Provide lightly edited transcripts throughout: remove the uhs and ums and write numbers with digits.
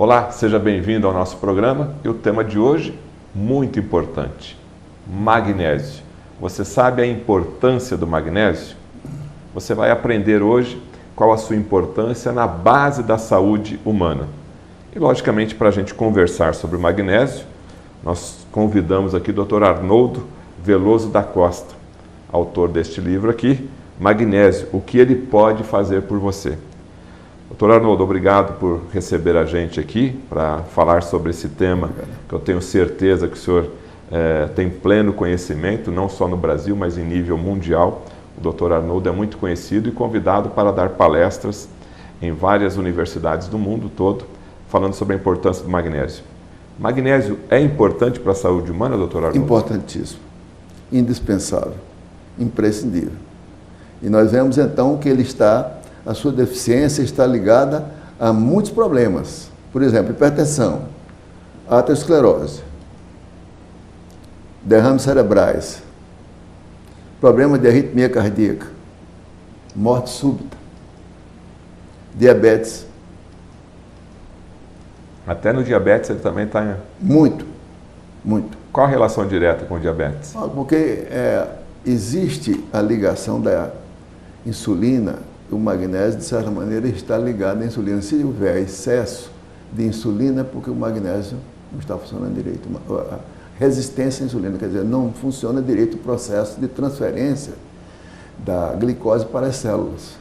Olá, seja bem-vindo ao nosso programa e o tema de hoje, muito importante, magnésio. Você sabe a importância do magnésio? Você vai aprender hoje qual a sua importância na base da saúde humana. E, logicamente, para a gente conversar sobre o magnésio, nós convidamos aqui o Dr. Arnoldo Veloso da Costa, autor deste livro aqui, Magnésio, o que ele pode fazer por você. Dr. Arnoldo, obrigado por receber a gente aqui para falar sobre esse tema que eu tenho certeza que o senhor tem pleno conhecimento, não só no Brasil, mas em nível mundial. O Dr. Arnoldo é muito conhecido e convidado para dar palestras em várias universidades do mundo todo, falando sobre a importância do magnésio. Magnésio é importante para a saúde humana, Dr. Arnoldo? Importantíssimo, indispensável, imprescindível. E nós vemos então que a sua deficiência está ligada a muitos problemas. Por exemplo, hipertensão, aterosclerose, derrames cerebrais, problema de arritmia cardíaca, morte súbita, diabetes. Até no diabetes ele também está... Muito, muito. Qual a relação direta com o diabetes? Porque existe a ligação da insulina, o magnésio, de certa maneira, está ligado à insulina. Se houver excesso de insulina, é porque o magnésio não está funcionando direito. A resistência à insulina, quer dizer, não funciona direito o processo de transferência da glicose para as células.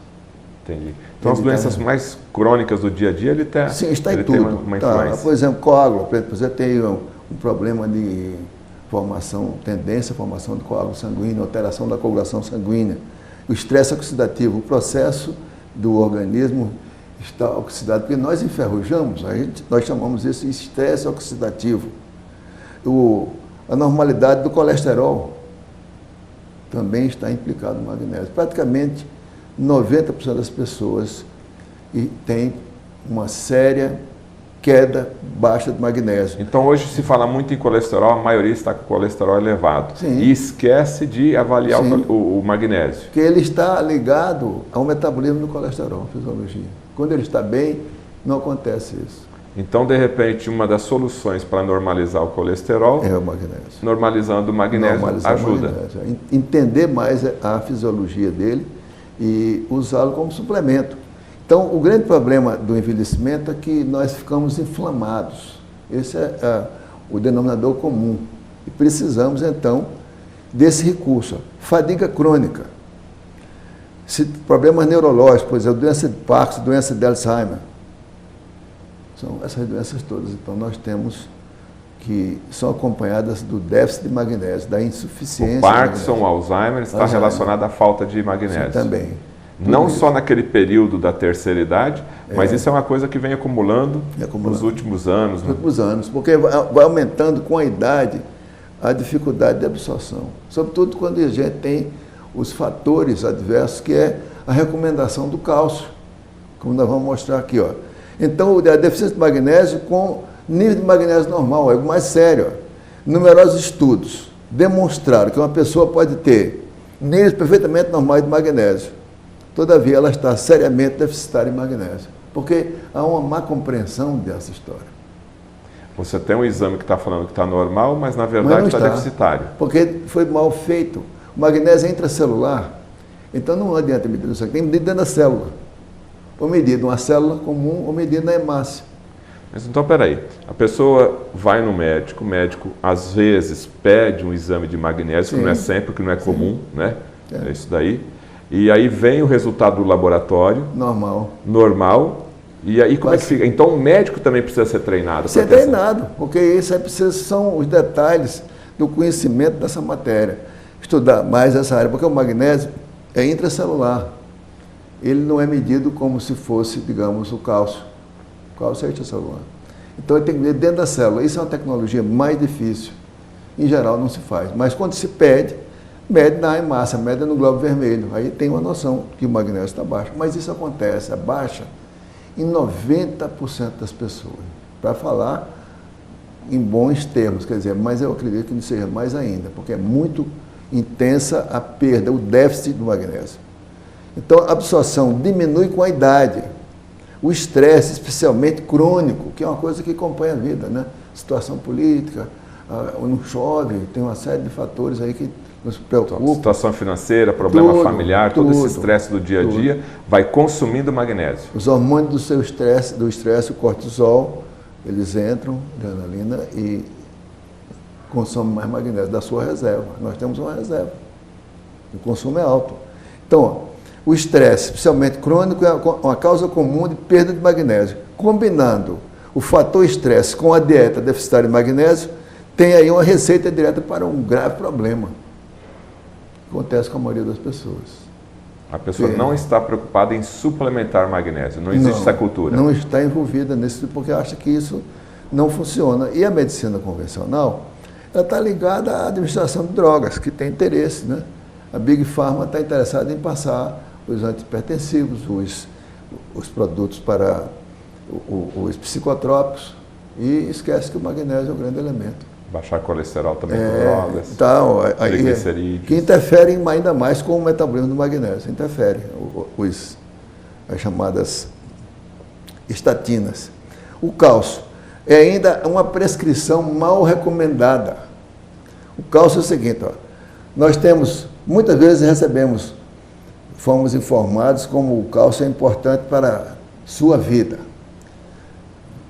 Entendi. Então, as doenças mais crônicas do dia a dia, sim, está em tem tudo. uma influência. Por exemplo, coágulo. Você tem um problema de formação, tendência à formação de coágulo sanguíneo, alteração da coagulação sanguínea. O estresse oxidativo, o processo do organismo está oxidado, porque nós enferrujamos, nós chamamos isso de estresse oxidativo. A normalidade do colesterol também está implicado no magnésio. Praticamente 90% das pessoas têm uma séria queda baixa de magnésio. Então, hoje se fala muito em colesterol, a maioria está com colesterol elevado. Sim. E esquece de avaliar o magnésio. Porque ele está ligado ao metabolismo do colesterol, fisiologia. Quando ele está bem, não acontece isso. Então, de repente, uma das soluções para normalizar o colesterol é o magnésio. Normalizando o magnésio ajuda. Entender mais a fisiologia dele e usá-lo como suplemento. Então, o grande problema do envelhecimento é que nós ficamos inflamados. Esse é o denominador comum. E precisamos, então, desse recurso. Fadiga crônica, problemas neurológicos, por exemplo, doença de Parkinson, doença de Alzheimer. São essas doenças todas. Então, nós temos que são acompanhadas do déficit de magnésio, da insuficiência. O Parkinson, o Alzheimer está relacionado à falta de magnésio. Sim, também. Não só naquele período da terceira idade, mas isso é uma coisa que vem acumulando nos últimos anos. Nos últimos anos, porque vai aumentando com a idade a dificuldade de absorção. Sobretudo quando a gente tem os fatores adversos, que é a recomendação do cálcio, como nós vamos mostrar aqui. Ó. Então, a deficiência de magnésio com nível de magnésio normal, é o mais sério. Ó. Numerosos estudos demonstraram que uma pessoa pode ter níveis perfeitamente normais de magnésio. Todavia, ela está seriamente deficitária em magnésio, porque há uma má compreensão dessa história. Você tem um exame que está falando que está normal, mas na verdade está deficitário. Porque foi mal feito. O magnésio é intracelular, então não adianta medir no sangue, tem que medir dentro da célula. Ou medir numa célula comum, ou medir na hemácia. Mas então, peraí, a pessoa vai no médico, o médico às vezes pede um exame de magnésio, que não é sempre, que não é comum, né? É isso daí. E aí vem o resultado do laboratório. Normal. E aí como é que fica? Então o médico também precisa ser treinado. Ser treinado, porque isso aí são os detalhes do conhecimento dessa matéria. Estudar mais essa área, porque o magnésio é intracelular. Ele não é medido como se fosse, digamos, o cálcio. O cálcio é intracelular. Então ele tem que medir dentro da célula. Isso é uma tecnologia mais difícil. Em geral não se faz. Mas quando se pede, mede na hemácia, mede no globo vermelho. Aí tem uma noção que o magnésio está baixo. Mas isso acontece, é baixa em 90% das pessoas. Para falar em bons termos, quer dizer, mas eu acredito que não seja mais ainda, porque é muito intensa a perda, o déficit do magnésio. Então, a absorção diminui com a idade. O estresse, especialmente crônico, que é uma coisa que acompanha a vida, né? Situação política, não chove, tem uma série de fatores aí que nos preocupam. Situação financeira, problema familiar, todo esse estresse do dia a dia vai consumindo magnésio. Os hormônios do seu estresse, o cortisol, eles entram, adrenalina, e consomem mais magnésio da sua reserva. Nós temos uma reserva. O consumo é alto. Então, o estresse, especialmente crônico, é uma causa comum de perda de magnésio. Combinando o fator estresse com a dieta deficitária de magnésio, tem aí uma receita direta para um grave problema. Acontece com a maioria das pessoas. A pessoa não está preocupada em suplementar magnésio, não existe essa cultura. Não está envolvida nisso, porque acha que isso não funciona. E a medicina convencional, ela está ligada à administração de drogas, que tem interesse, né? A Big Pharma está interessada em passar os antihipertensivos, os produtos para os psicotrópicos, e esquece que o magnésio é um grande elemento. Baixar colesterol também com drogas, então, triglicerídeos. Que interferem ainda mais com o metabolismo do magnésio, interferem as chamadas estatinas. O cálcio é ainda uma prescrição mal recomendada. O cálcio é o seguinte, nós temos, muitas vezes fomos informados como o cálcio é importante para a sua vida.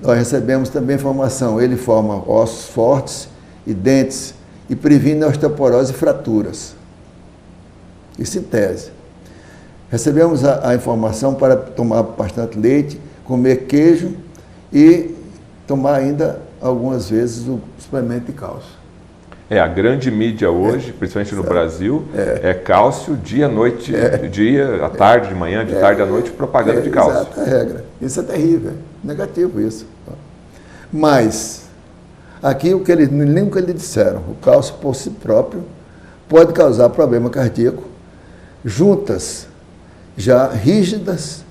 Nós recebemos também informação, ele forma ossos fortes e dentes e previne osteoporose e fraturas. Isso em tese. Recebemos a informação para tomar bastante leite, comer queijo e tomar ainda, algumas vezes, o suplemento de cálcio. A grande mídia hoje, principalmente no Brasil, é cálcio dia, noite, dia, à tarde, de manhã, de tarde à noite, propaganda de cálcio. Exato, a regra. Isso é terrível, negativo isso. Mas, aqui nem o que eles disseram, o cálcio por si próprio pode causar problema cardíaco, juntas já rígidas,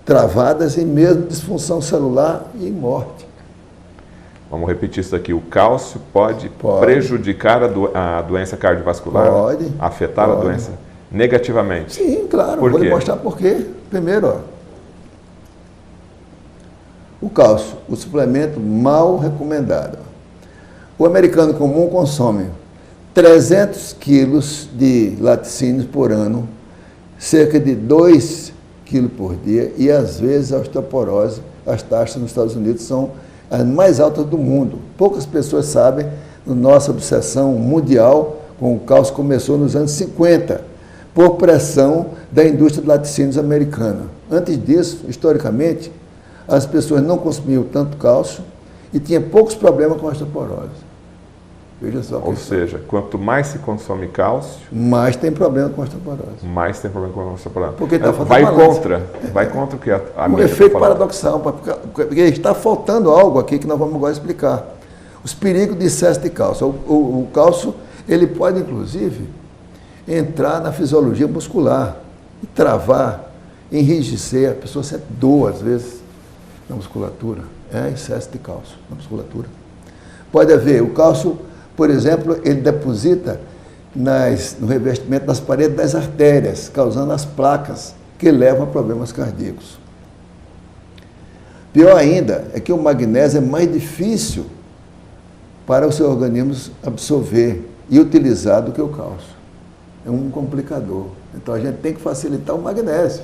travadas e mesmo disfunção celular e morte. Vamos repetir isso aqui. O cálcio pode prejudicar a doença cardiovascular? Pode. Afetar a doença negativamente? Sim, claro. Por quê? Vou lhe mostrar por quê. Primeiro, o cálcio, o suplemento mal recomendado. O americano comum consome 300 quilos de laticínios por ano, cerca de 2 quilos por dia, e às vezes a osteoporose, as taxas nos Estados Unidos são as mais altas do mundo. Poucas pessoas sabem, nossa obsessão mundial com o cálcio começou nos anos 50, por pressão da indústria de laticínios americana. Antes disso, historicamente, as pessoas não consumiam tanto cálcio e tinham poucos problemas com a osteoporose. Veja só. Ou seja, quanto mais se consome cálcio, mais tem problema com a osteoporose. Mais tem problema com a osteoporose. Porque está faltando vai contra o que a um efeito paradoxal, porque está faltando algo aqui que nós vamos agora explicar. Os perigos de excesso de cálcio. O cálcio, ele pode, inclusive, entrar na fisiologia muscular e travar, enrijecer, a pessoa sente dor, às vezes, na musculatura. É excesso de cálcio na musculatura. Pode haver, o cálcio, por exemplo, ele deposita no revestimento das paredes das artérias, causando as placas que levam a problemas cardíacos. Pior ainda é que o magnésio é mais difícil para o seu organismo absorver e utilizar do que o cálcio. É um complicador. Então a gente tem que facilitar o magnésio.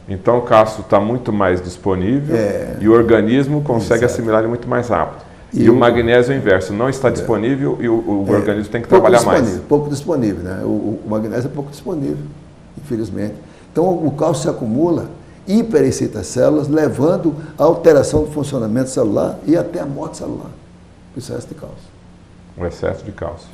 Então o cálcio está muito mais disponível e o organismo consegue assimilar ele muito mais rápido. E o magnésio é o inverso, não está disponível e o organismo tem que trabalhar mais. Pouco disponível, né? O magnésio é pouco disponível, infelizmente. Então o cálcio se acumula, hiperexcita as células, levando à alteração do funcionamento celular e até a morte celular. O excesso de cálcio. O excesso de cálcio.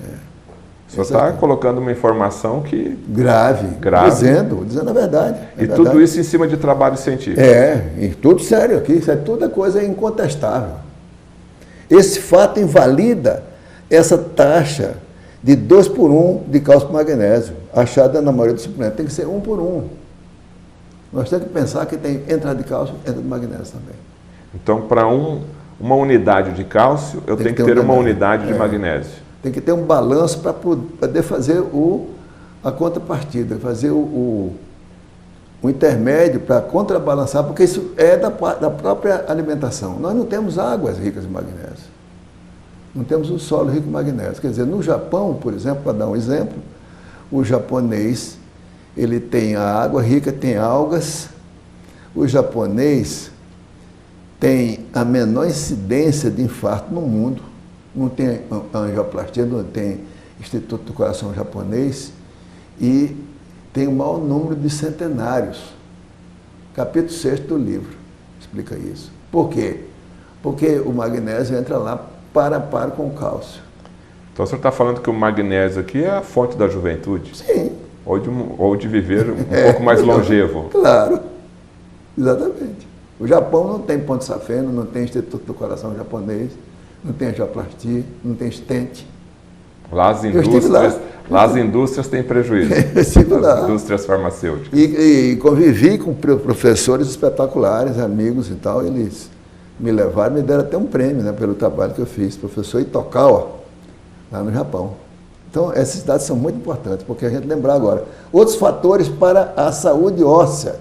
O senhor está colocando uma informação que... Grave. Dizendo a verdade. Tudo isso em cima de trabalho científico. E tudo sério aqui, isso tudo é coisa incontestável. Esse fato invalida essa taxa de 2 por 1 de cálcio por magnésio, achada na maioria dos suplementos. Tem que ser 1 por 1. Nós temos que pensar que tem entrada de cálcio, entra de magnésio também. Então, para uma unidade de cálcio, eu tenho que ter uma unidade de magnésio. Tem que ter um balanço para poder fazer a contrapartida, fazer o um intermédio para contrabalançar, porque isso é da própria alimentação. Nós não temos águas ricas em magnésio. Não temos um solo rico em magnésio. Quer dizer, no Japão, por exemplo, para dar um exemplo, o japonês, ele tem a água rica, tem algas. O japonês tem a menor incidência de infarto no mundo. Não tem angioplastia, não tem Instituto do Coração japonês e tem o maior número de centenários. Capítulo 6 do livro explica isso. Por quê? Porque o magnésio entra lá para a par com o cálcio. Então o senhor está falando que o magnésio aqui é a fonte da juventude? Sim. Ou de viver um pouco mais longevo? Claro, exatamente. O Japão não tem ponte safeno, não tem Instituto do Coração japonês, não tem angioplastia, não tem stent. Lá as indústrias têm prejuízo. As indústrias farmacêuticas. E convivi com professores espetaculares, amigos e tal. Eles me levaram, me deram até um prêmio, né, pelo trabalho que eu fiz. Professor Itokawa, lá no Japão. Então, essas dados são muito importantes, porque a gente lembrar agora. Outros fatores para a saúde óssea.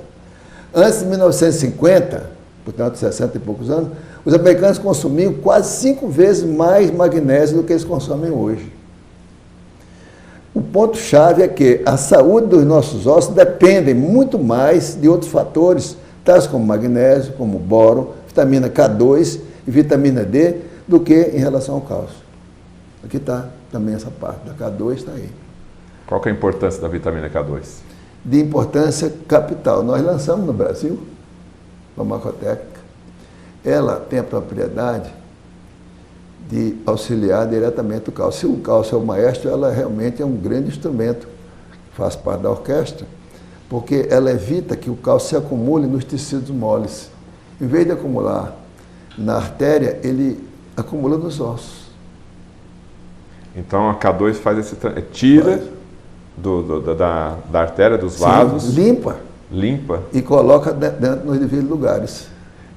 Antes de 1950, portanto, 60 e poucos anos, os americanos consumiam quase 5 vezes mais magnésio do que eles consomem hoje. O ponto-chave é que a saúde dos nossos ossos depende muito mais de outros fatores, tais como magnésio, como boro, vitamina K2 e vitamina D, do que em relação ao cálcio. Aqui está também essa parte da K2, está aí. Qual que é a importância da vitamina K2? De importância capital. Nós lançamos no Brasil, farmacotécnica. Ela tem a propriedade de auxiliar diretamente o cálcio. Se o cálcio é o maestro, ela realmente é um grande instrumento, faz parte da orquestra, porque ela evita que o cálcio se acumule nos tecidos moles. Em vez de acumular na artéria, ele acumula nos ossos. Então a K2 faz esse tira da artéria, dos vasos. Sim, limpa e coloca dentro nos devidos lugares.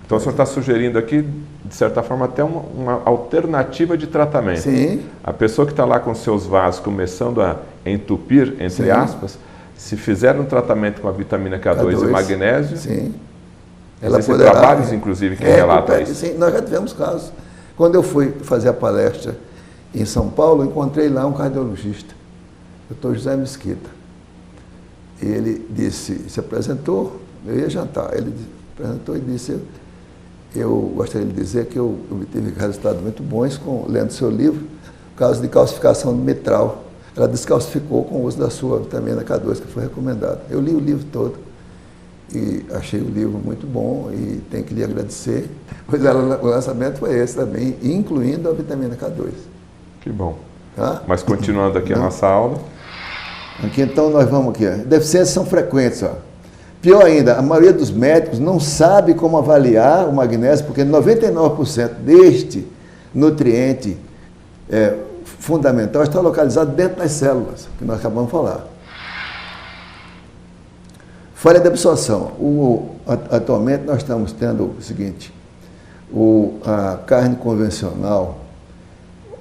Então o senhor está sugerindo aqui, de certa forma, até uma alternativa de tratamento. Sim. A pessoa que está lá com seus vasos começando a entupir, entre aspas, se fizer um tratamento com a vitamina K2 e magnésio, sim. Existem trabalhos, inclusive, que relatam isso. Sim, nós já tivemos casos. Quando eu fui fazer a palestra em São Paulo, encontrei lá um cardiologista, Dr. José Mesquita. E ele se apresentou, eu ia jantar, ele apresentou e disse, eu gostaria de dizer que eu obtive resultados muito bons lendo seu livro, por causa de calcificação mitral. Ela descalcificou com o uso da sua vitamina K2, que foi recomendada. Eu li o livro todo e achei o livro muito bom e tenho que lhe agradecer. Pois o lançamento foi esse também, incluindo a vitamina K2. Que bom. Tá? Mas continuando aqui a nossa aula. Aqui então nós vamos aqui. Deficiências são frequentes. Ó. Pior ainda, a maioria dos médicos não sabe como avaliar o magnésio, porque 99% deste nutriente fundamental está localizado dentro das células, que nós acabamos de falar. Falha de absorção. Atualmente nós estamos tendo o seguinte, a carne convencional,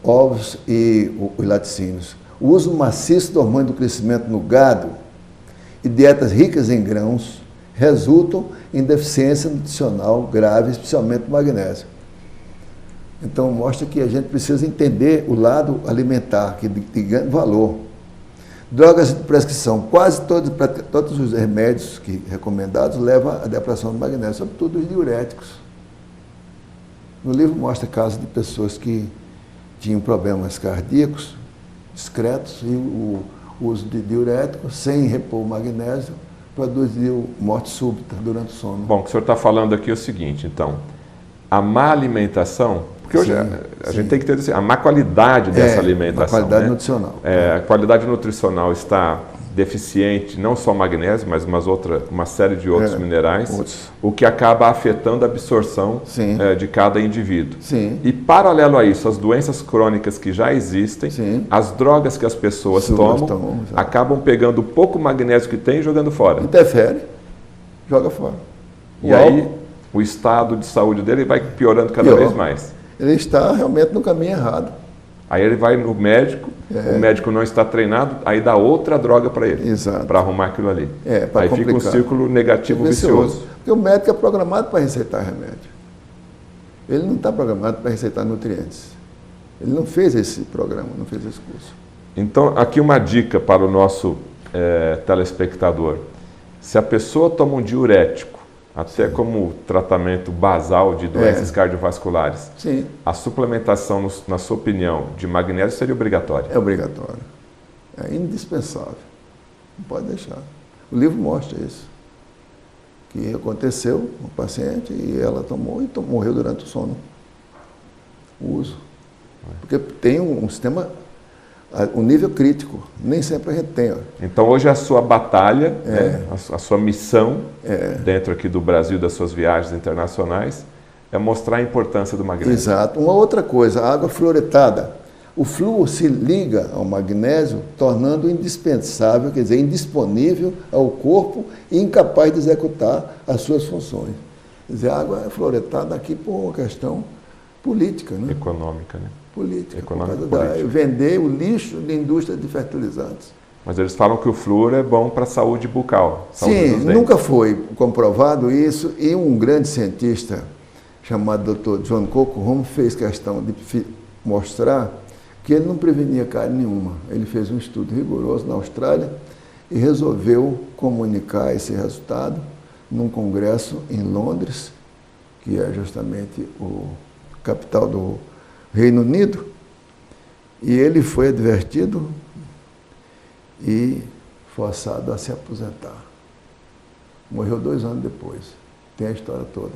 ovos e os laticínios. O uso maciço do hormônio do crescimento no gado e dietas ricas em grãos resultam em deficiência nutricional grave, especialmente do magnésio. Então, mostra que a gente precisa entender o lado alimentar, que de grande valor. Drogas de prescrição. Quase todos os remédios recomendados levam à depressão do magnésio, sobretudo os diuréticos. No livro mostra casos de pessoas que tinham problemas cardíacos discretos e o uso de diuréticos sem repor o magnésio produziu morte súbita durante o sono. Bom, o que o senhor está falando aqui é o seguinte, então, a má alimentação, porque hoje a gente tem que ter assim, a má qualidade dessa alimentação. A qualidade nutricional. A qualidade nutricional está deficiente, não só magnésio, mas uma série de outros minerais, o que acaba afetando a absorção de cada indivíduo. Sim. E paralelo a isso, as doenças crônicas que já existem, as drogas que as pessoas tomam, acabam pegando o pouco magnésio que tem e jogando fora. Interfere, joga fora. E aí o estado de saúde dele vai piorando cada vez mais. Ele está realmente no caminho errado. Aí ele vai no médico, o médico não está treinado, aí dá outra droga para ele, para arrumar aquilo ali. Aí complicar. Fica um círculo negativo vicioso. Porque o médico é programado para receitar remédio. Ele não está programado para receitar nutrientes. Ele não fez esse programa, não fez esse curso. Então, aqui uma dica para o nosso telespectador. Se a pessoa toma um diurético, até como tratamento basal de doenças cardiovasculares, a suplementação, na sua opinião, de magnésio seria obrigatória? É obrigatório. É indispensável. Não pode deixar. O livro mostra isso. Que aconteceu com o paciente e ela tomou e morreu durante o sono. O uso. Porque tem um sistema, um nível crítico. Nem sempre a gente tem. Então hoje a sua batalha, a sua missão dentro aqui do Brasil, das suas viagens internacionais, é mostrar a importância do magnésio. Exato. Uma outra coisa, a água fluoretada. O flúor se liga ao magnésio, tornando indispensável, quer dizer, indisponível ao corpo e incapaz de executar as suas funções. Quer dizer, a água é fluoretada aqui por uma questão política, né? Econômica, né? Política. Econômica, por causa da vender o lixo da indústria de fertilizantes. Mas eles falam que o flúor é bom para a saúde bucal. Sim, nunca foi comprovado isso, e um grande cientista chamado Dr. John Cockrum fez questão de mostrar que ele não prevenia cárie nenhuma. Ele fez um estudo rigoroso na Austrália e resolveu comunicar esse resultado num congresso em Londres, que é justamente o capital do Reino Unido, e ele foi advertido e forçado a se aposentar. Morreu 2 anos depois. Tem a história toda.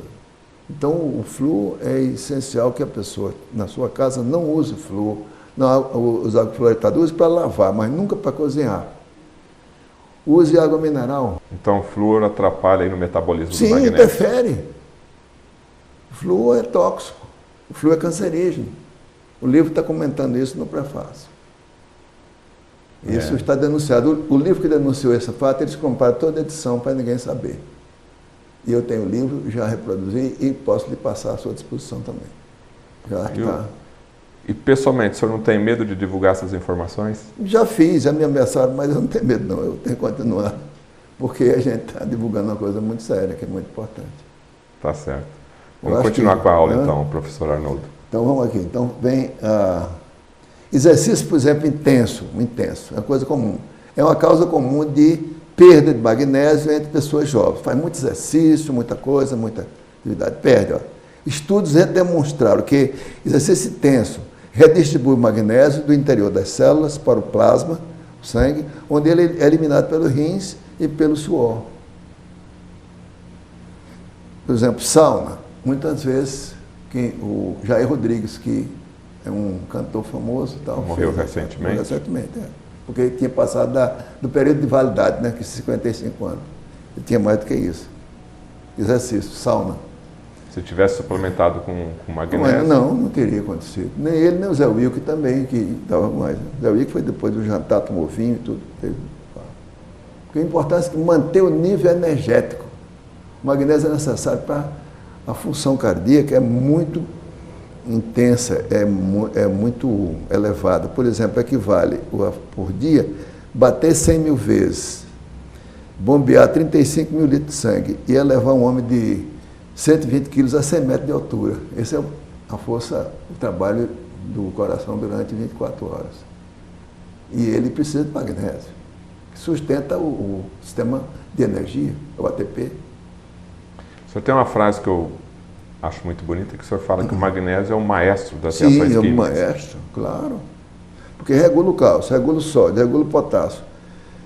Então, o flúor é essencial que a pessoa, na sua casa, não use flúor. Não use água fluoretada, use para lavar, mas nunca para cozinhar. Use água mineral. Então o flúor atrapalha aí no metabolismo do magnésio? Sim, interfere. O flúor é tóxico. O flúor é cancerígeno. O livro está comentando isso no prefácio. Isso está denunciado. O livro que denunciou esse fato, eles compraram toda a edição para ninguém saber. E eu tenho o livro, já reproduzi e posso lhe passar à sua disposição também. Já está. E pessoalmente, o senhor não tem medo de divulgar essas informações? Já fiz, já me ameaçaram, mas eu não tenho medo não, eu tenho que continuar. Porque a gente está divulgando uma coisa muito séria, que é muito importante. Tá certo. Vamos continuar com a aula então, professor Arnoldo. Então vamos aqui. Então vem exercício, por exemplo, intenso, é uma coisa comum. É uma causa comum de perda de magnésio entre pessoas jovens. Faz muito exercício, muita coisa, muita atividade, perde. Estudos demonstraram que exercício intenso redistribui o magnésio do interior das células para o plasma, o sangue, onde ele é eliminado pelos rins e pelo suor. Por exemplo, sauna. Muitas vezes, o Jair Rodrigues, que é um cantor famoso, morreu recentemente. Porque ele tinha passado do período de validade, né, que 55 anos. Ele tinha mais do que isso. Exercício, sauna. Se tivesse suplementado com magnésio? Não teria acontecido. Nem ele, nem o Zé Wilke também, que estava mais. O Zé Wilke foi depois do jantar, tomou vinho e tudo. Porque a importância é que manter o nível energético. O magnésio é necessário para a função cardíaca, é muito intensa, é muito elevada. Por exemplo, equivale por dia bater 100 mil vezes, bombear 35 mil litros de sangue e elevar um homem de 120 quilos a 100 metros de altura. Essa é a força, o trabalho do coração durante 24 horas. E ele precisa de magnésio, que sustenta o sistema de energia, o ATP. O senhor tem uma frase que eu acho muito bonita, que o senhor fala que o magnésio é o maestro das reações químicas. Sim, é o maestro, claro. Porque regula o cálcio, regula o sódio, regula o potássio.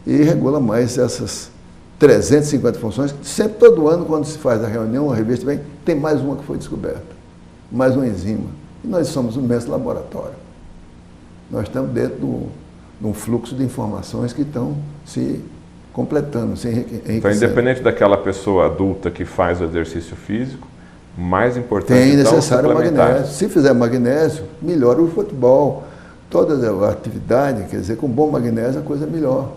E regula mais essas 350 funções. Sempre, todo ano, quando se faz a reunião, a revista vem, tem mais uma que foi descoberta. Mais uma enzima. E nós somos um imenso laboratório. Nós estamos dentro de um fluxo de informações que estão se completando, se enriquecendo. Então, independente daquela pessoa adulta que faz o exercício físico, mais importante tem então, necessário magnésio. Se fizer magnésio, melhora o futebol. Toda a atividade, quer dizer, com bom magnésio a coisa é melhor.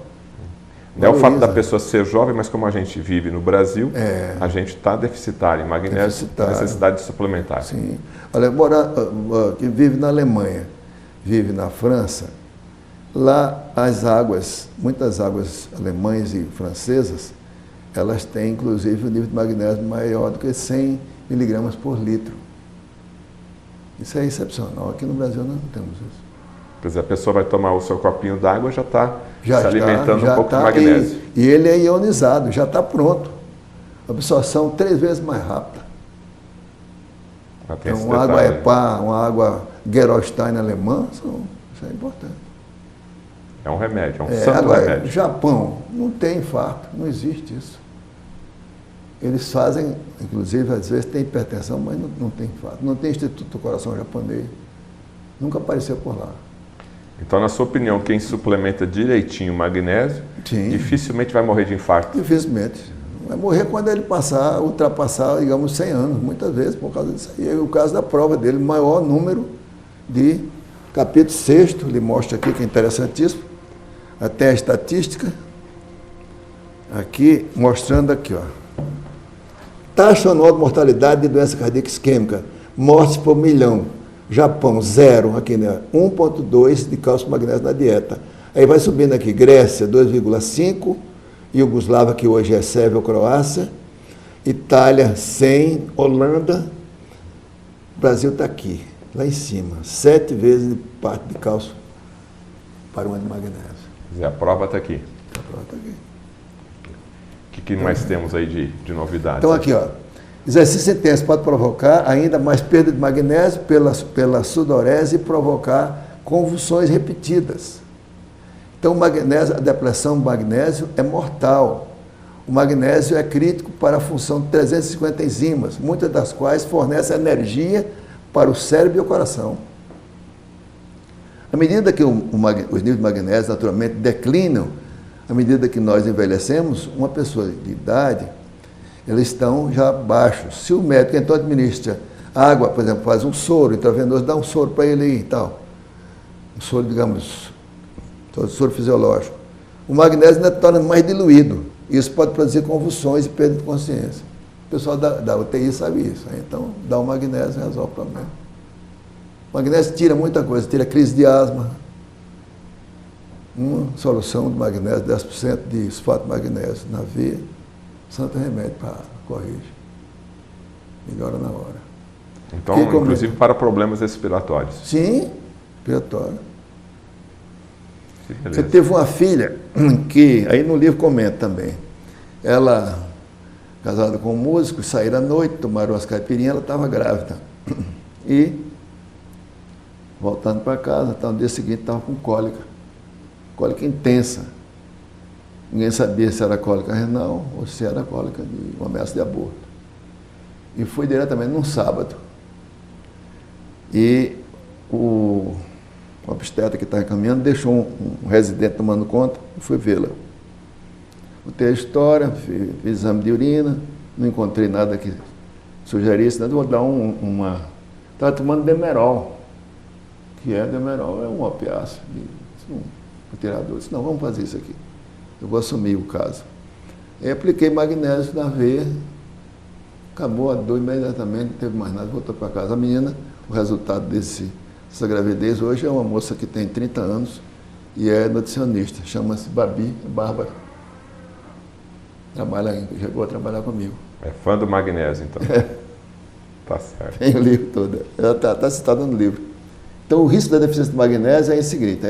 Não é o fato da pessoa ser jovem, mas como a gente vive no Brasil, a gente está deficitário em magnésio, necessidade de suplementar. Sim. Olha, que vive na Alemanha, vive na França, lá as águas, muitas águas alemãs e francesas, elas têm inclusive um nível de magnésio maior do que 100 miligramas por litro. Isso é excepcional. Aqui no Brasil nós não temos isso. Quer dizer, a pessoa vai tomar o seu copinho d'água, já está se alimentando um pouco de magnésio. E ele é ionizado, já está pronto. Absorção 3 vezes mais rápida. Então, uma água EPA, uma água Gerolstein alemã, isso é importante. É um remédio, é um santo agora, remédio. No Japão, não tem infarto, não existe isso. Eles fazem, inclusive, às vezes tem hipertensão, mas não tem infarto. Não tem Instituto do Coração japonês. Nunca apareceu por lá. Então, na sua opinião, quem suplementa direitinho o magnésio, dificilmente vai morrer de infarto? Dificilmente. Vai morrer quando ele ultrapassar, digamos, 100 anos, muitas vezes, por causa disso aí. É o caso da prova dele, o maior número de capítulo 6º, ele mostra aqui, que é interessantíssimo, até a estatística, aqui, mostrando aqui, ó. Taxa anual de mortalidade de doença cardíaca isquêmica, mortes por milhão. Japão, 0, aqui, né? 1,2 de cálcio e magnésio na dieta. Aí vai subindo aqui, Grécia, 2,5, Iugoslávia, que hoje é Sérvia ou Croácia, Itália, 100, Holanda, Brasil está aqui, lá em cima, 7 vezes de parte de cálcio para o ano de magnésio. Quer dizer, a prova está aqui. A prova está aqui. O que mais temos aí de novidades? Então aqui, ó, exercício intenso pode provocar ainda mais perda de magnésio pela sudorese e provocar convulsões repetidas. Então, o magnésio, a depressão do magnésio é mortal. O magnésio é crítico para a função de 350 enzimas, muitas das quais fornecem energia para o cérebro e o coração. À medida que os níveis de magnésio naturalmente declinam, à medida que nós envelhecemos, uma pessoa de idade, eles estão já baixos. Se o médico então administra água, por exemplo, faz um soro intravenoso, dá um soro para ele aí e tal. Um soro, digamos, soro fisiológico. O magnésio ainda torna mais diluído. Isso pode produzir convulsões e perda de consciência. O pessoal da UTI sabe isso. Então, dá o magnésio e resolve o problema. O magnésio tira muita coisa, tira crise de asma. Uma solução de magnésio, 10% de sulfato de magnésio na veia, santo remédio para corrigir. Melhora na hora. Então, inclusive para problemas respiratórios. Sim, respiratório. Você teve uma filha que, aí no livro comenta também, ela, casada com um músico, saíram à noite, tomaram umas caipirinhas, ela estava grávida. E, voltando para casa, no dia seguinte estava com cólica intensa. Ninguém sabia se era cólica renal ou se era cólica de uma ameaça de aborto. E foi diretamente num sábado. E o obstetra que estava caminhando deixou um residente tomando conta e foi vê-la. Contei a história, fiz exame de urina, não encontrei nada que sugerisse, nada, vou dar uma... Estava tomando Demerol, Demerol é um opiáceo, um tirador. Disse, não, vamos fazer isso aqui. Eu vou assumir o caso. Aí apliquei magnésio na veia, acabou a dor imediatamente, não teve mais nada, voltou para casa. A menina, o resultado dessa gravidez, hoje é uma moça que tem 30 anos e é nutricionista, chama-se Babi Bárbara. Chegou a trabalhar comigo. É fã do magnésio, então. Tá certo. Tem o livro todo, ela está citada no livro. Então, o risco da deficiência de magnésio é o seguinte,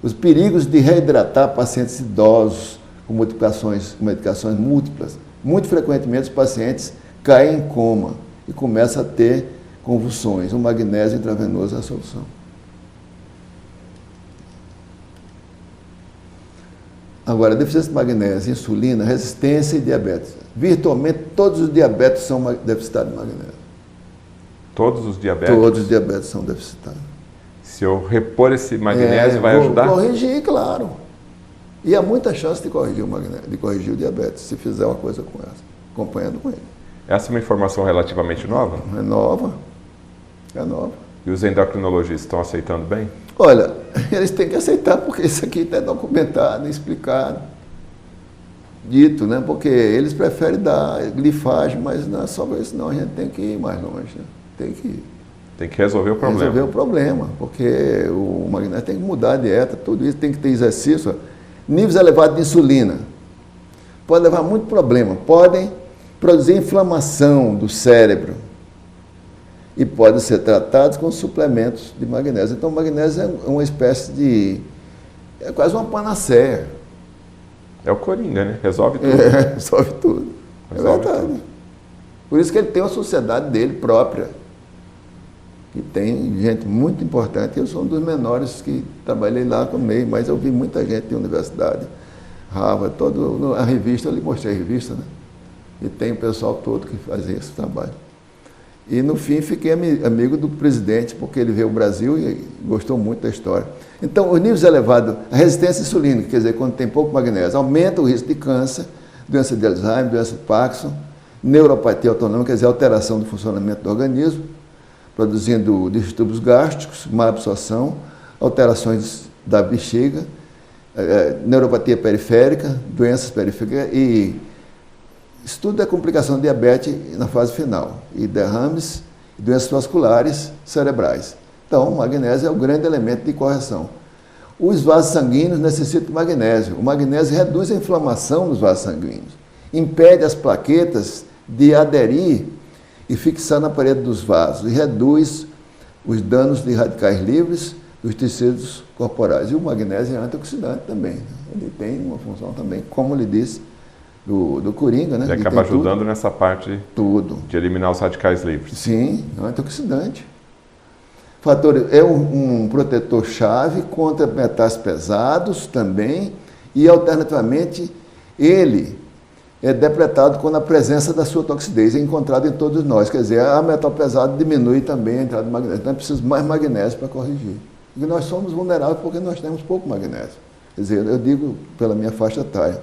os perigos de reidratar pacientes idosos com medicações múltiplas. Muito frequentemente, os pacientes caem em coma e começam a ter convulsões. O magnésio intravenoso é a solução. Agora, deficiência de magnésio, insulina, resistência e diabetes. Virtualmente todos os diabetes são deficitários de magnésio. Todos os diabetes? Todos os diabetes são deficitários. Se eu repor esse magnésio, vai ajudar? Corrigir, claro. E há muita chance de corrigir o magnésio, de corrigir o diabetes, se fizer uma coisa com essa, acompanhando com ele. Essa é uma informação relativamente nova? É nova. É nova. E os endocrinologistas estão aceitando bem? Olha, eles têm que aceitar, porque isso aqui está documentado, explicado, dito, né? Porque eles preferem dar glifagem, mas não é só isso não, a gente tem que ir mais longe, né? Tem que ir. Tem que resolver o problema. Resolver o problema, porque o magnésio tem que mudar a dieta, tudo isso, tem que ter exercício. Níveis elevados de insulina. Pode levar muito problema. Podem produzir inflamação do cérebro. E podem ser tratados com suplementos de magnésio. Então, o magnésio é uma espécie de... é quase uma panaceia. É o Coringa, né? Resolve tudo. Resolve tudo. Resolve verdade. tudo. Por isso que ele tem uma sociedade dele própria. E tem gente muito importante. Eu sou um dos menores que trabalhei lá com o MEI, mas eu vi muita gente de universidade, Harvard, a revista, eu lhe mostrei a revista, né? E tem o pessoal todo que fazia esse trabalho. E no fim fiquei amigo do presidente, porque ele veio ao Brasil e gostou muito da história. Então, os níveis elevados, a resistência insulínica, quer dizer, quando tem pouco magnésio, aumenta o risco de câncer, doença de Alzheimer, doença de Parkinson, neuropatia autonômica, quer dizer, alteração do funcionamento do organismo, produzindo distúrbios gástricos, má absorção, alterações da bexiga, neuropatia periférica, doenças periféricas e isso tudo é complicação de diabetes na fase final, e derrames, e doenças vasculares cerebrais. Então, o magnésio é o grande elemento de correção. Os vasos sanguíneos necessitam de magnésio. O magnésio reduz a inflamação dos vasos sanguíneos, impede as plaquetas de aderir e fixar na parede dos vasos, e reduz os danos de radicais livres dos tecidos corporais. E o magnésio é antioxidante também. Ele tem uma função também, como lhe disse, do Coringa, né? Ele acaba ajudando nessa parte de eliminar os radicais livres. Sim, é um antioxidante. Fator, é um protetor-chave contra metais pesados também, e alternativamente ele é depletado quando a presença da sua toxidez é encontrada em todos nós. Quer dizer, a metal pesado diminui também a entrada de magnésio. Então é preciso mais magnésio para corrigir. E nós somos vulneráveis porque nós temos pouco magnésio. Quer dizer, eu digo pela minha faixa etária.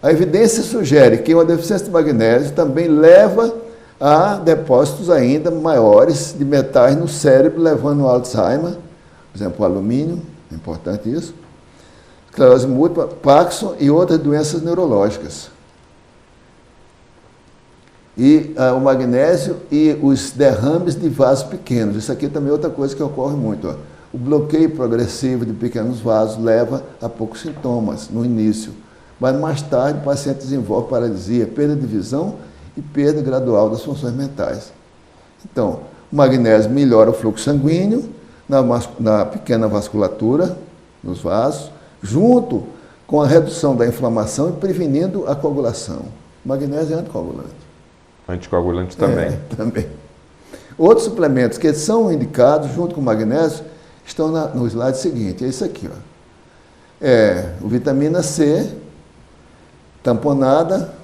A evidência sugere que uma deficiência de magnésio também leva a depósitos ainda maiores de metais no cérebro, levando ao Alzheimer, por exemplo, o alumínio, é importante isso, esclerose múltipla, Parkinson e outras doenças neurológicas. E o magnésio e os derrames de vasos pequenos. Isso aqui também é outra coisa que ocorre muito. Ó. O bloqueio progressivo de pequenos vasos leva a poucos sintomas no início. Mas mais tarde o paciente desenvolve paralisia, perda de visão e perda gradual das funções mentais. Então, o magnésio melhora o fluxo sanguíneo na pequena vasculatura, nos vasos, junto com a redução da inflamação e prevenindo a coagulação. O magnésio é anticoagulante. Anticoagulante também. Também. Outros suplementos que são indicados junto com o magnésio estão no slide seguinte. É isso aqui. Ó. O vitamina C, tamponada,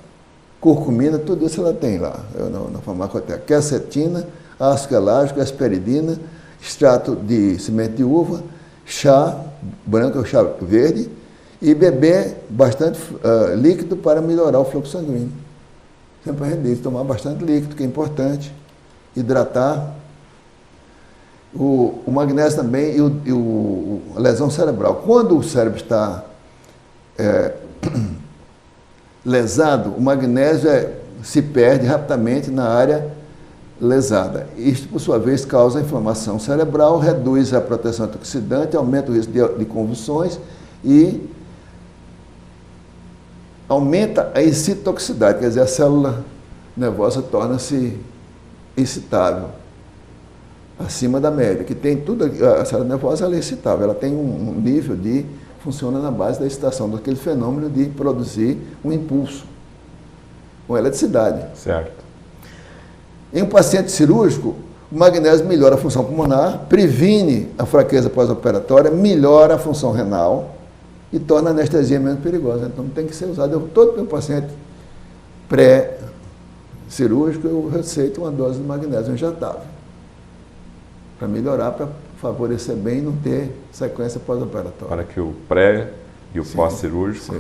curcumina, tudo isso ela tem lá na farmacoteca. Quercetina, ácido elágico, asperidina, extrato de semente de uva, chá branco ou chá verde e beber bastante líquido para melhorar o fluxo sanguíneo. Sempre a gente diz, tomar bastante líquido, que é importante, hidratar. O magnésio também e a lesão cerebral. Quando o cérebro está lesado, o magnésio se perde rapidamente na área lesada. Isto, por sua vez, causa inflamação cerebral, reduz a proteção antioxidante, aumenta o risco de convulsões e aumenta a excitotoxicidade, quer dizer, a célula nervosa torna-se excitável, acima da média, que tem tudo, a célula nervosa ela é excitável, ela tem um nível de, funciona na base da excitação, daquele fenômeno de produzir um impulso, com eletricidade. Certo. Em um paciente cirúrgico, o magnésio melhora a função pulmonar, previne a fraqueza pós-operatória, melhora a função renal e torna a anestesia menos perigosa. Então tem que ser usado. Todo meu paciente pré-cirúrgico, eu receito uma dose de magnésio injetável para melhorar, para favorecer bem e não ter sequência pós-operatória. Para que o pré e o pós-cirúrgico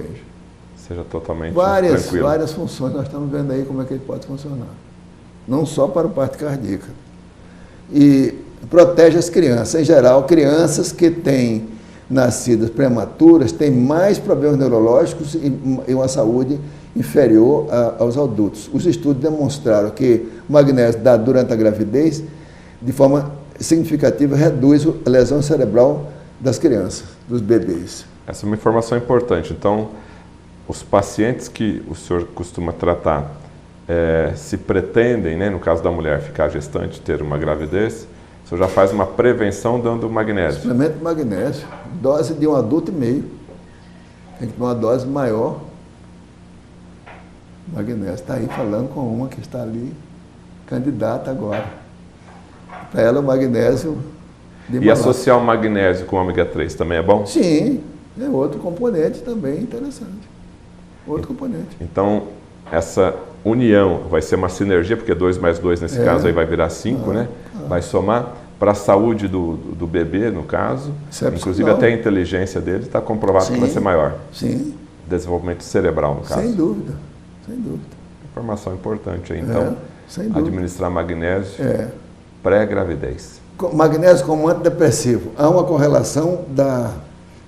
seja totalmente tranquilo. Várias funções, nós estamos vendo aí como é que ele pode funcionar. Não só para o parte cardíaco. E protege as crianças. Em geral, crianças que têm nascidas prematuras têm mais problemas neurológicos e uma saúde inferior aos adultos. Os estudos demonstraram que o magnésio dado durante a gravidez de forma significativa, reduz a lesão cerebral das crianças, dos bebês. Essa é uma informação importante. Então, os pacientes que o senhor costuma tratar, se pretendem, né, no caso da mulher, ficar gestante, ter uma gravidez, o senhor já faz uma prevenção dando magnésio. Suplemento de magnésio, dose de um adulto e meio. Tem que tomar uma dose maior. Magnésio. Está aí falando com uma que está ali, candidata agora. Para ela, o magnésio de E associar o magnésio com o ômega 3 também é bom? Sim, é outro componente também interessante. Outro componente. Então, essa união vai ser uma sinergia, porque 2 mais 2 nesse caso aí vai virar 5, né? Vai somar para a saúde do bebê, no caso. Inclusive até a inteligência dele está comprovado que vai ser maior. Sim. Desenvolvimento cerebral, no caso. Sem dúvida, sem dúvida. Informação importante aí, então. Sem dúvida. Administrar magnésio pré-gravidez. Magnésio como antidepressivo. Há uma correlação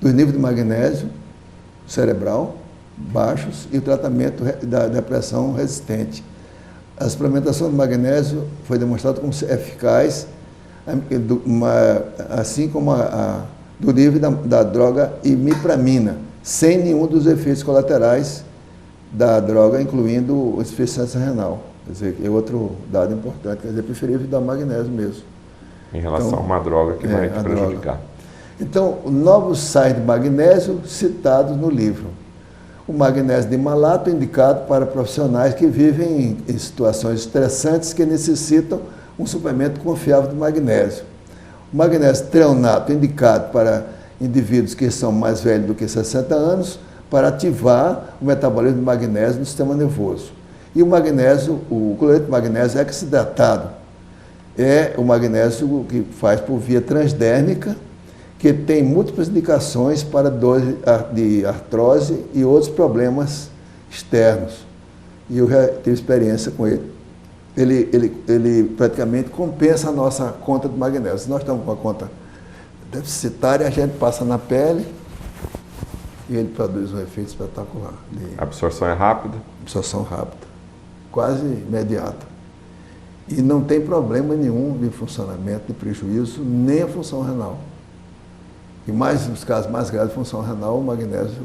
do nível de magnésio cerebral baixos e o tratamento da depressão resistente. A suplementação de magnésio foi demonstrada como eficaz, assim como do nível da droga imipramina, sem nenhum dos efeitos colaterais da droga, incluindo insuficiência renal. Quer dizer, é outro dado importante, quer dizer, é preferível dar magnésio mesmo. Em relação a uma droga que vai te prejudicar. Então, novos sais de magnésio citados no livro. O magnésio de malato é indicado para profissionais que vivem em situações estressantes que necessitam um suplemento confiável de magnésio. O magnésio treonato é indicado para indivíduos que são mais velhos do que 60 anos para ativar o metabolismo de magnésio no sistema nervoso. E o magnésio, o cloreto de magnésio hexidratado, é o magnésio que faz por via transdérmica, que tem múltiplas indicações para dor de artrose e outros problemas externos. E eu já tive experiência com ele. Ele praticamente compensa a nossa conta de magnésio. Se nós estamos com a conta deficitária, a gente passa na pele e ele produz um efeito espetacular. A absorção é rápida? Absorção rápida, quase imediata. E não tem problema nenhum de funcionamento, de prejuízo, nem a função renal. E mais nos casos mais graves de função renal, o magnésio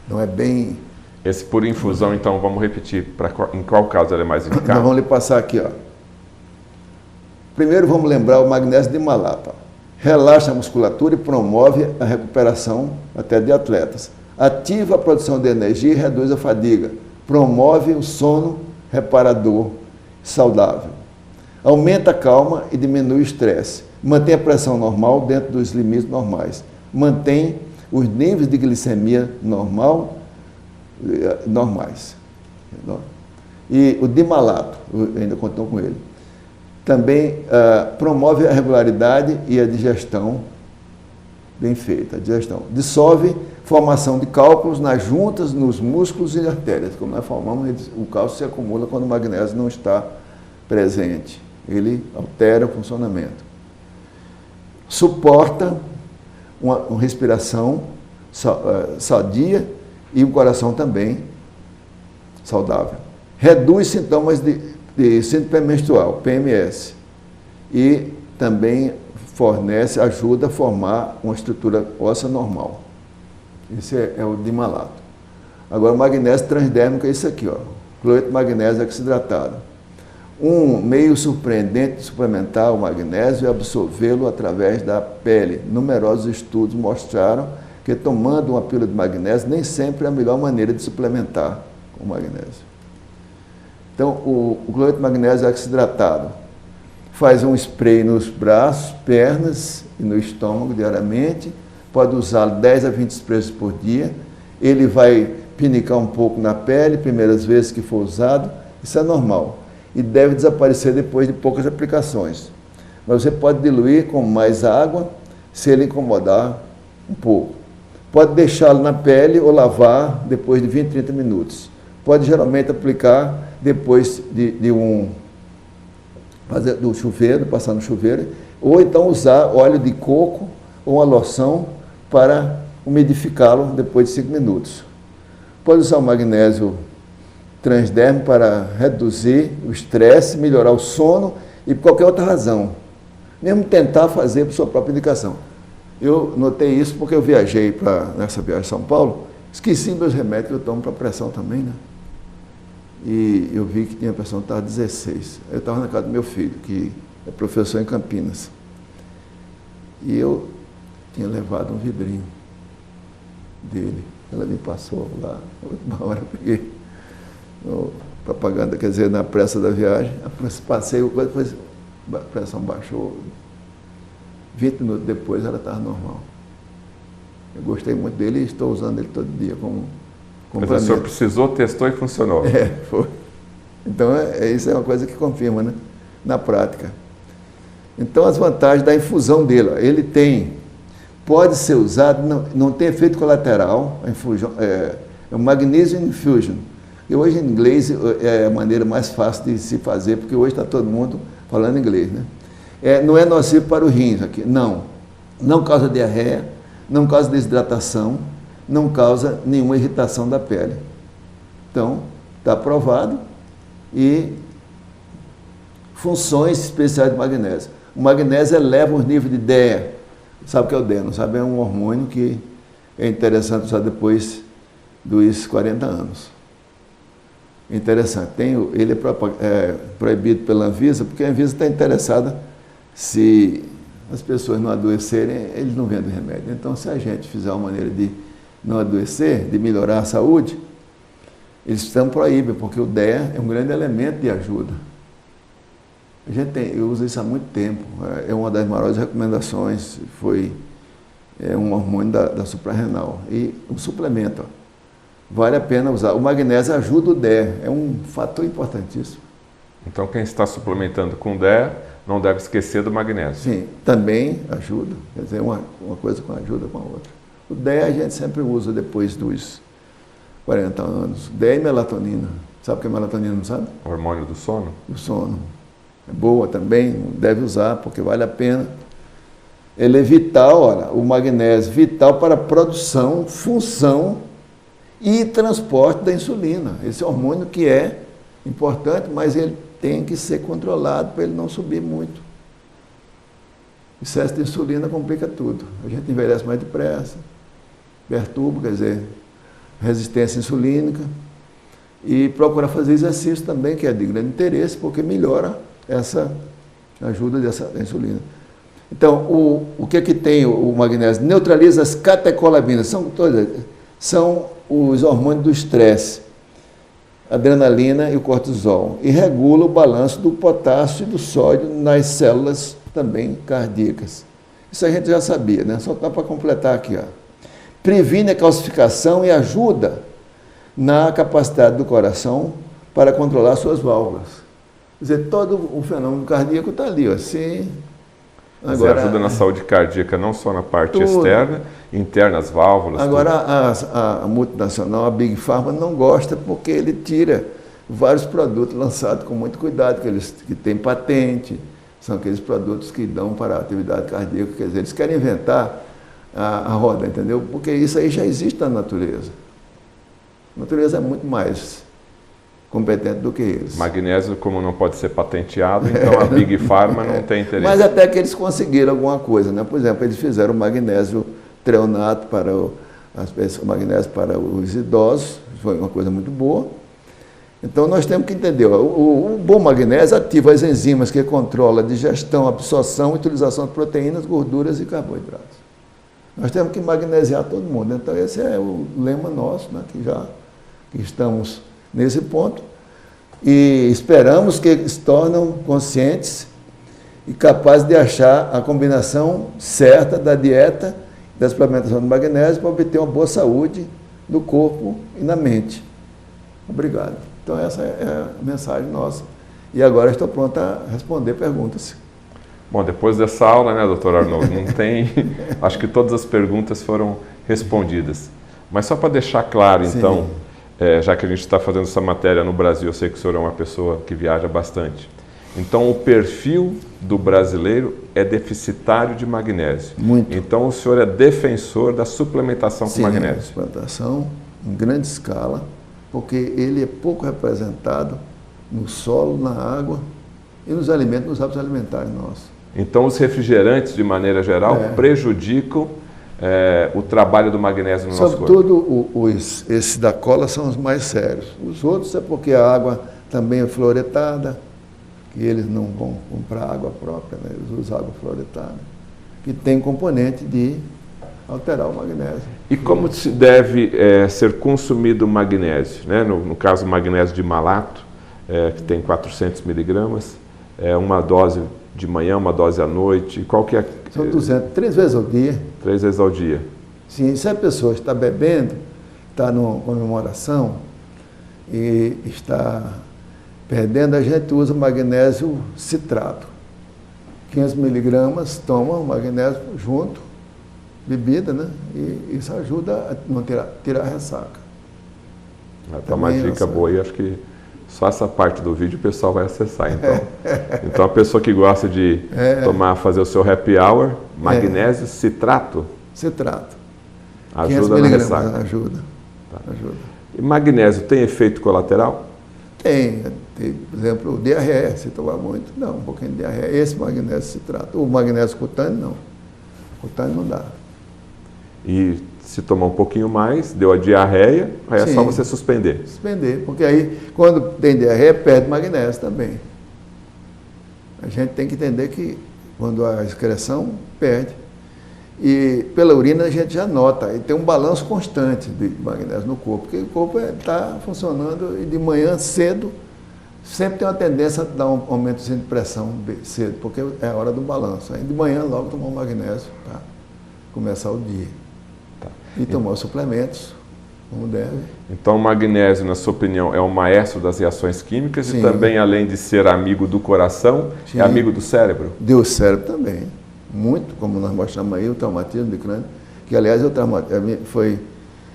não é bem... Esse por infusão, então, vamos repetir, em qual caso ele é mais eficaz? Nós vamos lhe passar aqui, ó. Primeiro vamos lembrar o magnésio de malato. Relaxa a musculatura e promove a recuperação até de atletas. Ativa a produção de energia e reduz a fadiga. Promove o sono reparador saudável. Aumenta a calma e diminui o estresse. Mantém a pressão normal dentro dos limites normais. Mantém os níveis de glicemia normais. E o dimalato, eu ainda continuo com ele, também promove a regularidade e a digestão bem feita. A digestão. Dissolve formação de cálculos nas juntas, nos músculos e artérias. Como nós formamos, o cálcio se acumula quando o magnésio não está presente. Ele altera o funcionamento. Suporta uma respiração sadia e um coração também saudável. Reduz sintomas de síndrome pré-menstrual, PMS, e também ajuda a formar uma estrutura óssea normal. Esse é o dimalato. Agora, o magnésio transdérmico é isso aqui, ó, cloreto de magnésio hexidratado. Um meio surpreendente de suplementar o magnésio é absorvê-lo através da pele. Numerosos estudos mostraram que tomando uma pílula de magnésio nem sempre é a melhor maneira de suplementar o magnésio. Então, o cloreto de magnésio hexidratado faz um spray nos braços, pernas e no estômago diariamente. Pode usá-lo 10 a 20 sprays por dia. Ele vai pinicar um pouco na pele, primeiras vezes que for usado. Isso é normal. E deve desaparecer depois de poucas aplicações. Mas você pode diluir com mais água, se ele incomodar um pouco. Pode deixá-lo na pele ou lavar depois de 20, 30 minutos. Pode geralmente aplicar depois do chuveiro, passar no chuveiro, ou então usar óleo de coco ou uma loção para umidificá-lo depois de 5 minutos. Pode usar o magnésio transdérmico para reduzir o estresse, melhorar o sono e por qualquer outra razão. Mesmo tentar fazer por sua própria indicação. Eu notei isso porque eu viajei nessa viagem a São Paulo, esqueci meus remédios que eu tomo para pressão também, né? E eu vi que tinha pressão que estava 16. Eu estava na casa do meu filho, que é professor em Campinas. E eu tinha levado um vidrinho dele. Ela me passou lá, uma hora eu peguei propaganda, quer dizer, na pressa da viagem, passei, depois a pressão baixou, 20 minutos depois ela estava normal. Eu gostei muito dele e estou usando ele todo dia como Mas o senhor precisou, testou e funcionou. Foi. Então, isso é uma coisa que confirma, né? Na prática. Então, as vantagens da infusão dele. Ele pode ser usado, não tem efeito colateral, a infusão, é o Magnesium Infusion. E hoje, em inglês, é a maneira mais fácil de se fazer, porque hoje está todo mundo falando inglês, né? Não é nocivo para o rins aqui, não. Não causa diarreia, não causa desidratação, não causa nenhuma irritação da pele. Então, está aprovado. E funções especiais do magnésio. O magnésio eleva os níveis de DEA. Sabe o que é o DEA? Não sabe? É um hormônio que é interessante usar depois dos 40 anos. Interessante. Ele é proibido pela Anvisa, porque a Anvisa está interessada se as pessoas não adoecerem, eles não vendem remédio. Então, se a gente fizer uma maneira de não adoecer, de melhorar a saúde, eles estão proíbem, porque o DEA é um grande elemento de ajuda. Eu uso isso há muito tempo, é uma das maiores recomendações, foi um hormônio da suprarrenal. E um suplemento, vale a pena usar. O magnésio ajuda o DEA, é um fator importantíssimo. Então, quem está suplementando com DEA, não deve esquecer do magnésio. Sim, também ajuda, quer dizer, uma coisa ajuda com a outra. O DEA a gente sempre usa depois dos 40 anos. DEA e melatonina. Sabe o que é melatonina, não sabe? O hormônio do sono? Do sono. É boa também, deve usar, porque vale a pena. Ele é vital, olha, o magnésio vital para a produção, função e transporte da insulina. Esse hormônio que é importante, mas ele tem que ser controlado para ele não subir muito. Excesso de insulina complica tudo. A gente envelhece mais depressa, perturba, quer dizer, resistência insulínica, e procura fazer exercício também, que é de grande interesse, porque melhora essa ajuda da insulina. Então, o que tem o magnésio? Neutraliza as catecolaminas, são os hormônios do estresse, adrenalina e o cortisol, e regula o balanço do potássio e do sódio nas células também cardíacas. Isso a gente já sabia, né? Só dá para completar aqui, ó. Previne a calcificação e ajuda na capacidade do coração para controlar suas válvulas. Quer dizer, todo o fenômeno cardíaco está ali, ó. Se agora, ajuda na saúde cardíaca, não só na parte externa, interna, as válvulas. Agora, a multinacional, a Big Pharma, não gosta porque ele tira vários produtos lançados com muito cuidado, que têm patente, são aqueles produtos que dão para a atividade cardíaca, quer dizer, eles querem inventar a roda, entendeu? Porque isso aí já existe na natureza. A natureza é muito mais competente do que eles. Magnésio, como não pode ser patenteado, então a Big Pharma não tem interesse. Mas até que eles conseguiram alguma coisa, né? Por exemplo, eles fizeram o magnésio treonato para o magnésio para os idosos, foi uma coisa muito boa. Então nós temos que entender, o bom magnésio ativa as enzimas que controlam a digestão, absorção e utilização de proteínas, gorduras e carboidratos. Nós temos que magnesiar todo mundo. Então esse é o lema nosso, né? Que estamos nesse ponto, e esperamos que eles se tornem conscientes e capazes de achar a combinação certa da dieta e da suplementação de magnésio para obter uma boa saúde do corpo e na mente. Obrigado. Então essa é a mensagem nossa. E agora estou pronto a responder perguntas. Bom, depois dessa aula, né, doutor Arnoldo, não tem... Acho que todas as perguntas foram respondidas. Mas só para deixar claro, então... já que a gente está fazendo essa matéria no Brasil, eu sei que o senhor é uma pessoa que viaja bastante. Então, o perfil do brasileiro é deficitário de magnésio. Muito. Então, o senhor é defensor da suplementação com magnésio. Suplementação em grande escala, porque ele é pouco representado no solo, na água e nos alimenta nos hábitos alimentares nossos. Então, os refrigerantes, de maneira geral, prejudicam o trabalho do magnésio no nosso corpo. Sobretudo, esses da cola são os mais sérios. Os outros é porque a água também é fluoretada, que eles não vão comprar água própria, né? Eles usam água fluoretada, que tem componente de alterar o magnésio. E como se deve ser consumido o magnésio? Né? No caso, o magnésio de malato, que tem 400 miligramas, uma dose de manhã, uma dose à noite. Qual que é? São 200, 3 vezes ao dia. 3 vezes ao dia. Sim, se a pessoa está bebendo, está numa comemoração e está perdendo, a gente usa magnésio citrato. 500 miligramas, toma o magnésio junto, bebida, né? E isso ajuda a não tirar a ressaca. Tá uma dica boa e acho que só essa parte do vídeo o pessoal vai acessar, então. Então, a pessoa que gosta de fazer o seu happy hour, magnésio citrato. Citrato. Ajuda na ressaca. Ajuda. Tá. E magnésio tem efeito colateral? Tem, por exemplo, diarreia, se tomar muito, dá um pouquinho de diarreia. Esse magnésio citrato. O magnésio cutâneo, não. Cutâneo não dá. E se tomar um pouquinho mais, deu a diarreia, aí é só você suspender. Suspender, porque aí, quando tem diarreia, perde magnésio também. A gente tem que entender que quando a excreção perde, e pela urina a gente já nota, e tem um balanço constante de magnésio no corpo, porque o corpo está funcionando e de manhã cedo sempre tem uma tendência a dar um aumento de pressão cedo, porque é a hora do balanço. Aí de manhã logo tomar um magnésio para começar o dia. Tá. E tomar os suplementos, como deve. Então o magnésio, na sua opinião, é o maestro das reações químicas e também, além de ser amigo do coração, é amigo do cérebro? Do cérebro também. Muito, como nós mostramos aí, o traumatismo de crânio, que aliás foi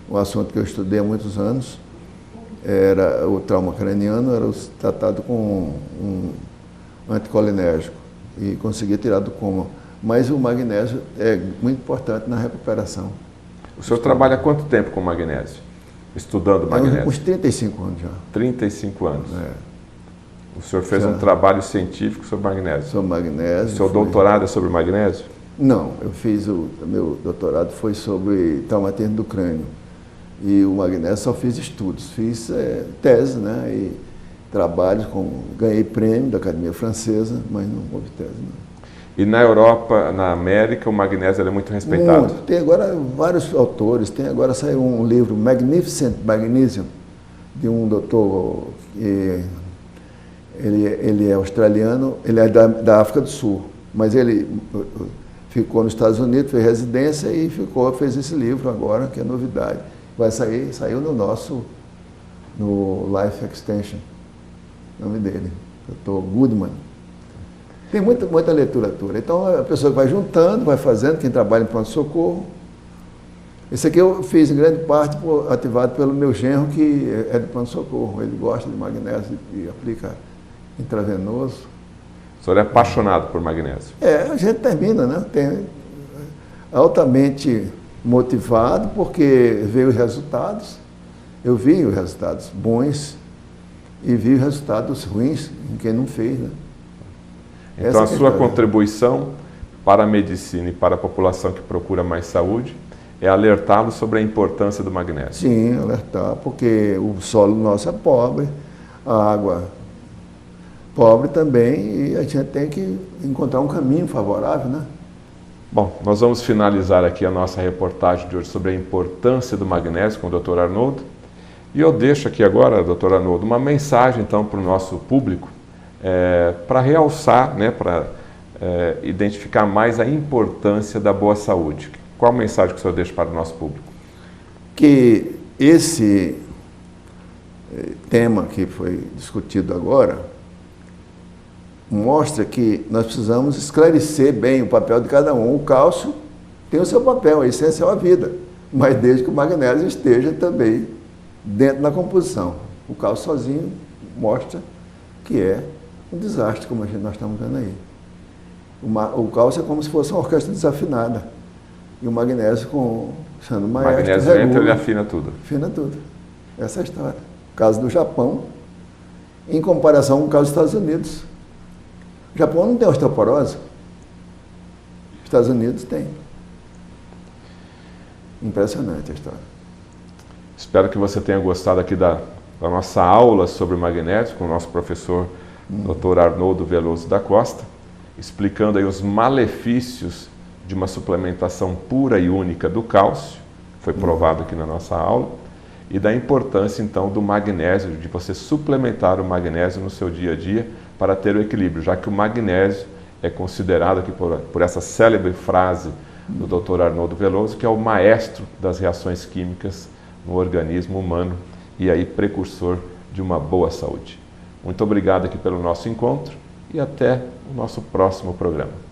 um assunto que eu estudei há muitos anos. Era o trauma craniano, era tratado com um anticolinérgico e conseguia tirar do coma. Mas o magnésio é muito importante na recuperação. O senhor trabalha há quanto tempo com magnésio? Estudando magnésio? Uns 35 anos já. 35 anos. O senhor fez um trabalho científico sobre magnésio? Sobre magnésio. O seu doutorado é sobre magnésio? Não, eu fiz meu doutorado foi sobre traumatismo do crânio. E o magnésio só fiz estudos, fiz tese, né? E trabalhos ganhei prêmio da Academia Francesa, mas não houve tese, não. E na Europa, na América, o magnésio é muito respeitado? Muito. Tem agora vários autores, agora saiu um livro, Magnificent Magnesium, de um doutor, ele é australiano, ele é da África do Sul, mas ele ficou nos Estados Unidos, fez residência e fez esse livro agora, que é novidade. Saiu no Life Extension, o nome dele, Dr. Goodman. Tem muita literatura. Então, a pessoa vai juntando, vai fazendo, quem trabalha em pronto-socorro. Esse aqui eu fiz em grande parte ativado pelo meu genro, que é de pronto-socorro. Ele gosta de magnésio e aplica intravenoso. O senhor é apaixonado por magnésio? A gente termina, né? Altamente motivado, porque veio os resultados. Eu vi os resultados bons e vi os resultados ruins em quem não fez, né? Então, a sua contribuição para a medicina e para a população que procura mais saúde é alertá-los sobre a importância do magnésio. Sim, alertar, porque o solo nosso é pobre, a água pobre também, e a gente tem que encontrar um caminho favorável, né? Bom, nós vamos finalizar aqui a nossa reportagem de hoje sobre a importância do magnésio com o Dr. Arnoldo. E eu deixo aqui agora, Dr. Arnoldo, uma mensagem então para o nosso público, para realçar, né, para identificar mais a importância da boa saúde. Qual a mensagem que o senhor deixa para o nosso público? Que esse tema que foi discutido agora mostra que nós precisamos esclarecer bem o papel de cada um. O cálcio tem o seu papel, é essencial à vida, mas desde que o magnésio esteja também dentro da composição. O cálcio sozinho mostra que é um desastre, como nós estamos vendo aí. O cálcio é como se fosse uma orquestra desafinada. E o magnésio, sendo maestro, o magnésio entra e ele afina tudo. Afina tudo. Essa é a história. O caso do Japão, em comparação com o caso dos Estados Unidos. O Japão não tem osteoporose. Os Estados Unidos tem. Impressionante a história. Espero que você tenha gostado aqui da nossa aula sobre magnésio com o nosso professor Dr. Arnoldo Veloso da Costa, explicando aí os malefícios de uma suplementação pura e única do cálcio, foi provado aqui na nossa aula, e da importância então do magnésio, de você suplementar o magnésio no seu dia a dia para ter o equilíbrio, já que o magnésio é considerado aqui por essa célebre frase do Dr. Arnoldo Veloso, que é o maestro das reações químicas no organismo humano e aí precursor de uma boa saúde. Muito obrigado aqui pelo nosso encontro e até o nosso próximo programa.